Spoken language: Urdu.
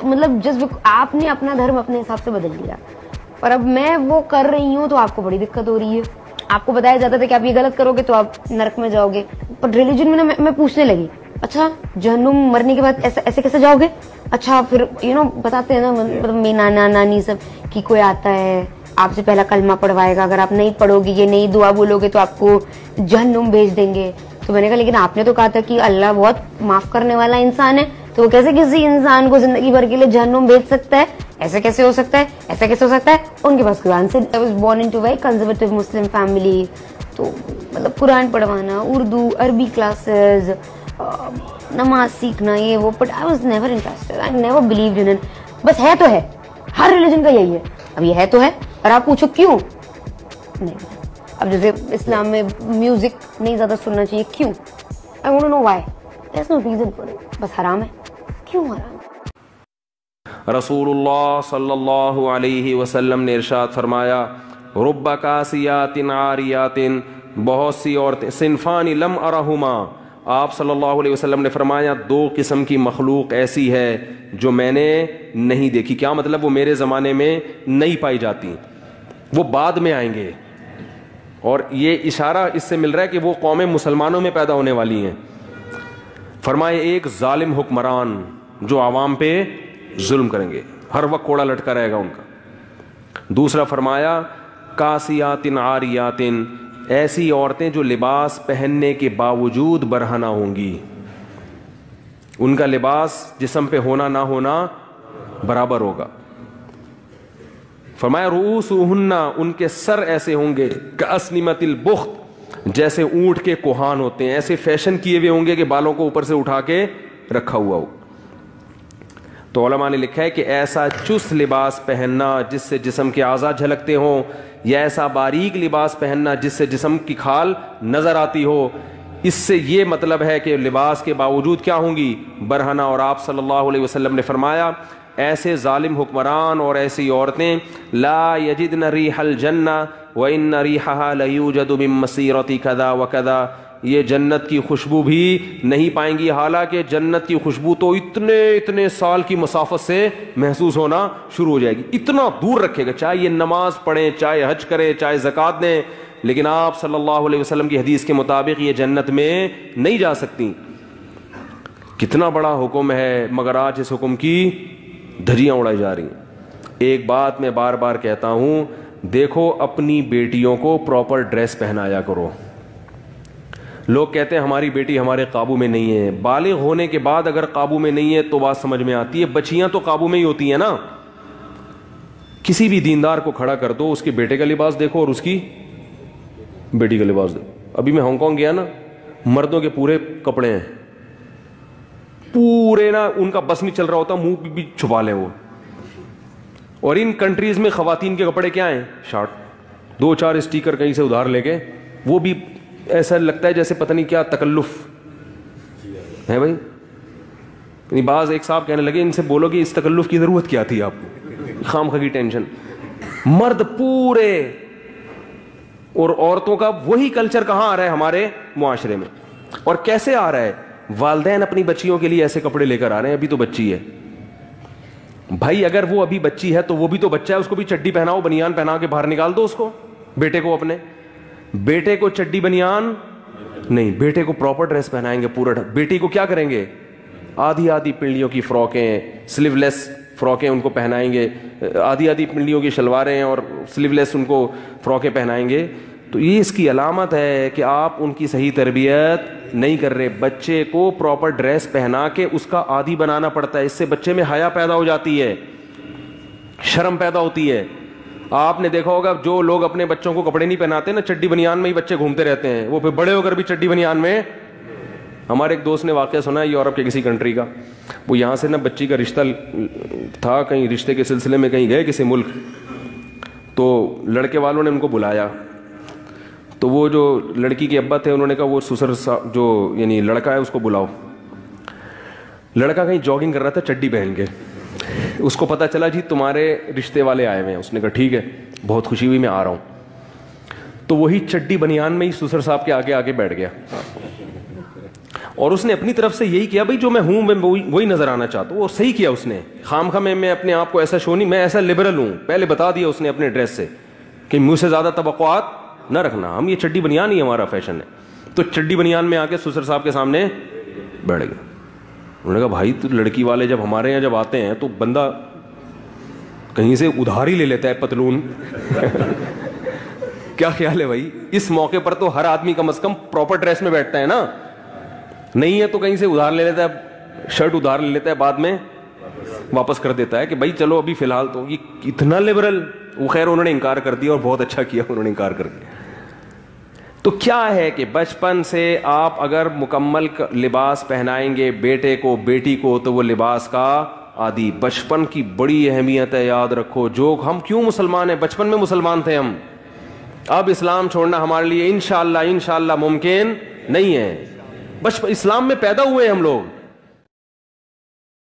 مطلب جسٹ آپ نے اپنا دھرم اپنے حساب سے بدل لیا، اور اب میں وہ کر رہی ہوں تو آپ کو بڑی دقت ہو رہی ہے. آپ کو بتایا جاتا تھا کہ آپ یہ غلط کرو گے تو آپ نرک میں جاؤ گے. پر ریلیجن میں پوچھنے لگی اچھا جہنم مرنے کے بعد ایسے کیسے جاؤ گے؟ اچھا پھر بتاتے ہیں نا مطلب میری نانا نانی سب کہ کوئی آتا ہے آپ سے پہلا کلمہ پڑھوائے گا، اگر آپ نہیں پڑھو گے یہ نئی دعا بولو گے تو آپ کو جہنم بھیج دیں گے. تو میں نے کہا لیکن آپ نے تو کہا تھا کہ اللہ بہت معاف کرنے والا انسان ہے، تو وہ کیسے کسی انسان کو زندگی بھر کے لیے جہنم بھیج سکتا ہے؟ ایسے کیسے ہو سکتا ہے، ایسا کیسے ہو سکتا ہے؟ ان کے پاس قرآن سے I was born into a very conservative Muslim family، تو مطلب قرآن پڑھوانا، اردو عربی کلاسز، نماز سیکھنا، یہ وہ. But I was never interested, I never believed in it. بس ہے تو ہے، ہر ریلیجن کا یہی ہے. اب یہ ہے تو ہے، اور آپ پوچھو کیوں نہیں. اب جیسے اسلام میں میوزک نہیں زیادہ سننا چاہیے، کیوں؟ I want to know why. There's no reason for it. بس حرام ہے، کیوں حرام؟ رسول اللہ صلی اللہ علیہ وسلم نے ارشاد فرمایا رب کاسیات عاریات، بہت سی عورتیں، صنفان لم ارہما، آپ صلی اللہ علیہ وسلم نے فرمایا دو قسم کی مخلوق ایسی ہے جو میں نے نہیں دیکھی. کیا مطلب؟ وہ میرے زمانے میں نہیں پائی جاتی، وہ بعد میں آئیں گے. اور یہ اشارہ اس سے مل رہا ہے کہ وہ قومیں مسلمانوں میں پیدا ہونے والی ہیں. فرمائے ایک ظالم حکمران جو عوام پہ ظلم کریں گے، ہر وقت کوڑا لٹکا رہے گا ان کا. دوسرا فرمایا کاسیات عاریات، ایسی عورتیں جو لباس پہننے کے باوجود برہنہ ہوں گی، ان کا لباس جسم پہ ہونا نہ ہونا برابر ہوگا. فرمایا رؤوسہن، ان کے سر ایسے ہوں گے کاسنمۃ البخت، جیسے اونٹ کے کوہان ہوتے ہیں، ایسے فیشن کیے ہوئے ہوں گے کہ بالوں کو اوپر سے اٹھا کے رکھا ہوا ہو. تو علماء نے لکھا ہے کہ ایسا چست لباس پہننا جس سے جسم کے اعضاء جھلکتے ہوں، یا ایسا باریک لباس پہننا جس سے جسم کی کھال نظر آتی ہو، اس سے یہ مطلب ہے کہ لباس کے باوجود کیا ہوں گی؟ برہنہ. اور آپ صلی اللہ علیہ وسلم نے فرمایا ایسے ظالم حکمران اور ایسی عورتیں لا یجدن ریح الجنہ وان ریحها لیوجد من مسیرۃ کذا وکذا، یہ جنت کی خوشبو بھی نہیں پائیں گی، حالانکہ جنت کی خوشبو تو اتنے سال کی مسافت سے محسوس ہونا شروع ہو جائے گی. اتنا دور رکھے گا، چاہے یہ نماز پڑھیں، چاہے حج کریں، چاہے زکوٰۃ دیں، لیکن آپ صلی اللہ علیہ وسلم کی حدیث کے مطابق یہ جنت میں نہیں جا سکتی. کتنا بڑا حکم ہے، مگر آج اس حکم کی دھجیاں اڑائی جا رہی ہیں. ایک بات میں بار بار کہتا ہوں، دیکھو اپنی بیٹیوں کو پراپر ڈریس پہنایا کرو. لوگ کہتے ہیں ہماری بیٹی ہمارے قابو میں نہیں ہے. بالغ ہونے کے بعد اگر قابو میں نہیں ہے تو بات سمجھ میں آتی ہے. بچیاں تو قابو میں ہی ہوتی ہیں نا. کسی بھی دیندار کو کھڑا کر دو، اس کے بیٹے کا لباس دیکھو اور اس کی بیٹی کا لباس دیکھو. ابھی میں ہانگ کانگ گیا نا، مردوں کے پورے کپڑے ہیں، پورے نا، ان کا بس نہیں چل رہا ہوتا، منہ بھی چھپا لیں وہ. اور ان کنٹریز میں خواتین کے کپڑے کیا ہیں؟ شارٹ، 2-4 اسٹیکر کہیں سے ادھار لے کے، وہ بھی ایسا لگتا ہے جیسے پتہ نہیں کیا تکلف ہے بھائی. بعض ایک صاحب کہنے لگے ان سے بولو کہ اس تکلف کی ضرورت کیا تھی آپ کو، خام خواہ کی ٹینشن. مرد پورے، اور عورتوں کا وہی کلچر کہاں آ رہا ہے ہمارے معاشرے میں. اور کیسے آ رہا ہے؟ والدین اپنی بچیوں کے لیے ایسے کپڑے لے کر آ رہے ہیں. ابھی تو بچی ہے بھائی، اگر وہ ابھی بچی ہے تو وہ بھی تو بچہ ہے، اس کو بھی چڈی پہناؤ، بنیان پہنا کے باہر نکال دو اس کو. بیٹے کو، اپنے بیٹے کو چڈی بنیان نہیں، بیٹے کو پراپر ڈریس پہنائیں گے پورا. بیٹی کو کیا کریں گے؟ آدھی پنڈلیوں کی فراکیں، سلیو لیس فراکیں ان کو پہنائیں گے، آدھی پنڈلیوں کی شلواریں اور سلیو لیس ان کو فراکیں پہنائیں گے. تو یہ اس کی علامت ہے کہ آپ ان کی صحیح تربیت نہیں کر رہے. بچے کو پراپر ڈریس پہنا کے اس کا عادی بنانا پڑتا ہے. اس سے بچے میں حیا پیدا ہو جاتی ہے، شرم پیدا ہوتی ہے. آپ نے دیکھا ہوگا جو لوگ اپنے بچوں کو کپڑے نہیں پہناتے نا، چڈی بنیان میں ہی بچے گھومتے رہتے ہیں، وہ پھر بڑے ہو کر بھی چڈی بنیان میں. ہمارے ایک دوست نے واقعہ سنا ہے یورپ کے کسی کنٹری کا. وہ یہاں سے نا بچی کا رشتہ تھا، کہیں رشتے کے سلسلے میں کہیں گئے کسی ملک، تو لڑکے والوں نے ان کو بلایا. تو وہ جو لڑکی کے ابا تھے انہوں نے کہا وہ سسر جو یعنی لڑکا ہے اس کو بلاؤ. لڑکا کہیں جاگنگ کر رہا تھا چڈی پہن کے. اس کو پتا چلا جی تمہارے رشتے والے آئے ہوئے ہیں. اس نے کہا ٹھیک ہے، بہت خوشی ہوئی، میں آ رہا ہوں. تو وہی چڈی بنیان میں ہی سسر صاحب کے آگے بیٹھ گیا. اور اس نے اپنی طرف سے یہی کیا بھائی جو میں ہوں میں وہی نظر آنا چاہتا ہوں, وہ صحیح کیا اس نے. خام میں اپنے آپ کو ایسا شو نہیں, میں ایسا لبرل ہوں, پہلے بتا دیا اس نے اپنے ڈریس سے کہ مجھ سے زیادہ توقعات نہ رکھنا, ہم یہ چڈی بنیان ہی ہمارا فیشن ہے. تو چڈی بنیان میں آ کے سسر صاحب کے سامنے بیٹھ گئے. انہوں نے کہا بھائی تو لڑکی والے جب ہمارے یہاں جب آتے ہیں تو بندہ کہیں سے ادھار ہی لے لیتا ہے پتلون. کیا خیال ہے بھائی, اس موقع پر تو ہر آدمی کم از کم پراپر ڈریس میں بیٹھتا ہے نا, نہیں ہے تو کہیں سے ادھار لے لیتا ہے, شرٹ ادھار لے لیتا ہے, بعد میں واپس کر دیتا ہے کہ بھائی چلو ابھی فی الحال. تو یہ اتنا لبرل. وہ خیر انہوں نے انکار کر دیا اور بہت اچھا کیا انہوں نے انکار کر دیا. تو کیا ہے کہ بچپن سے آپ اگر مکمل لباس پہنائیں گے بیٹے کو بیٹی کو تو وہ لباس کا عادی. بچپن کی بڑی اہمیت ہے, یاد رکھو. جو ہم کیوں مسلمان ہیں, بچپن میں مسلمان تھے ہم, اب اسلام چھوڑنا ہمارے لیے انشاءاللہ ممکن نہیں ہے. بچپن اسلام میں پیدا ہوئے ہم لوگ,